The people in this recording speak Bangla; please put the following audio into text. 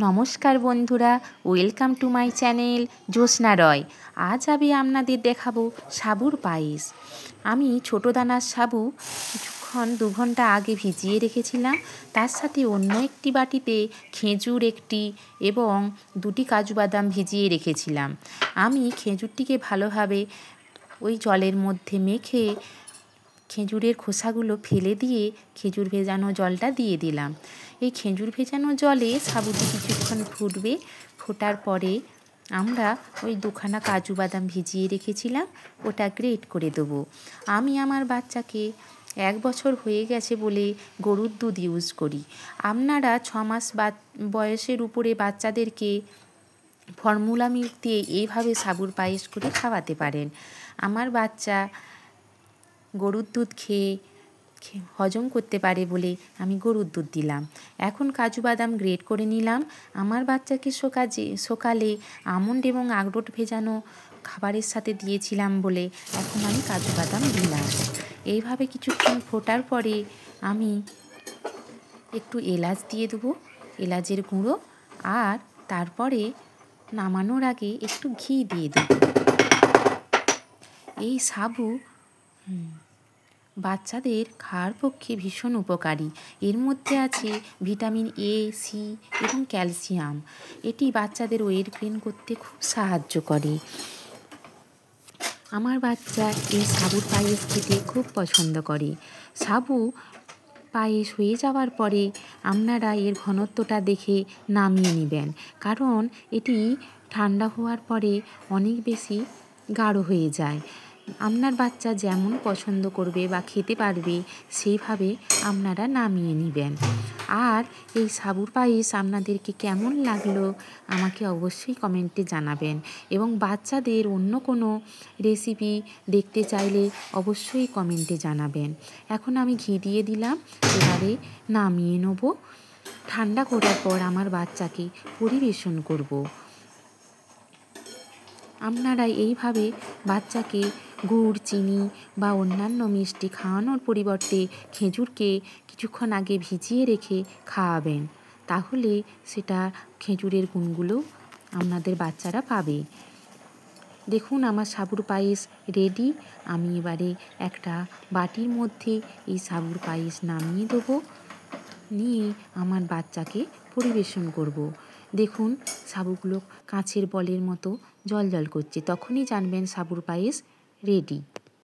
নমস্কার বন্ধুরা, ওয়েলকাম টু মাই চ্যানেল জ্যোৎস্না রয়। আজ আমি আপনাদের দেখাবো সাবুর পায়েস। আমি ছোটো দানার সাবু কিছুক্ষণ 2 ঘন্টা আগে ভিজিয়ে রেখেছিলাম। তার সাথে অন্য একটি বাটিতে খেজুর একটি এবং 2টি কাজু বাদাম ভিজিয়ে রেখেছিলাম। আমি খেজুরটিকে ভালোভাবে ওই জলের মধ্যে মেখে খেজুরের খোসাগুলো ফেলে দিয়ে খেজুর ভেজানো জলটা দিয়ে দিলাম। এই খেজুর ভেজানো জলে সাবুটি কিছুক্ষণ ফুটবে। ফোটার পরে আমরা ওই 2খানা কাজু বাদাম ভিজিয়ে রেখেছিলাম, ওটা গ্রেট করে দেবো। আমি আমার বাচ্চাকে 1 বছর হয়ে গেছে বলে গরুর দুধ ইউজ করি। আপনারা 6 মাস বয়সের উপরে বাচ্চাদেরকে ফর্মুলা মিল্ক দিয়ে এইভাবে সাবুর পায়েস করে খাওয়াতে পারেন। আমার বাচ্চা গরুর দুধ খেয়ে হজম করতে পারে বলে আমি গরুর দুধ দিলাম। এখন কাজু বাদাম গ্রেট করে নিলাম। আমার বাচ্চাকে সকালে আমন্ড এবং আখরোট ভেজানো খাবারের সাথে দিয়েছিলাম বলে এখন আমি কাজু বাদাম দিলাম। এইভাবে কিছুক্ষণ ফোটার পরে আমি একটু এলাচ দিয়ে দেবো, এলাচের গুঁড়ো, আর তারপরে নামানোর আগে একটু ঘি দিয়ে দেবো। এই সাবু বাচ্চাদের খাওয়ার পক্ষে ভীষণ উপকারী। এর মধ্যে আছে ভিটামিন এ, সি এবং ক্যালসিয়াম। এটি বাচ্চাদের ওয়েট গেইন করতে খুব সাহায্য করে। আমার বাচ্চা এই সাবুর পায়েস খেতে খুব পছন্দ করে। সাবু পায়েস হয়ে যাওয়ার পরে আপনারা এর ঘনত্বটা দেখে নামিয়ে নেবেন, কারণ এটি ঠান্ডা হওয়ার পরে অনেক বেশি গাঢ় হয়ে যায়। আপনার বাচ্চা যেমন পছন্দ করবে বা খেতে পারবে সেইভাবে আপনারা নামিয়ে নেবেন। আর এই সাবুর পায়েস আপনাদেরকে কেমন লাগলো আমাকে অবশ্যই কমেন্টে জানাবেন, এবং বাচ্চাদের অন্য কোনো রেসিপি দেখতে চাইলে অবশ্যই কমেন্টে জানাবেন। এখন আমি ঘি দিয়ে দিলাম, এবারে নামিয়ে নেব। ঠান্ডা করার পর আমার বাচ্চাকে পরিবেশন করব। আপনারা এইভাবে বাচ্চাকে গুড়, চিনি বা অন্যান্য মিষ্টি খাওয়ানোর পরিবর্তে খেজুরকে কিছুক্ষণ আগে ভিজিয়ে রেখে খাওয়াবেন, তাহলে সেটা খেজুরের গুণগুলো আপনাদের বাচ্চারা পাবে। দেখুন আমার সাবুর পায়েস রেডি। আমি এবারে একটা বাটির মধ্যে এই সাবুর পায়েস নামিয়ে দেবো, নিয়ে আমার বাচ্চাকে পরিবেশন করব। দেখুন সাবুগুলো কাঁচের বলের মতো জল জল করছে, তখনই জানবেন সাবুর পায়েস রেডি।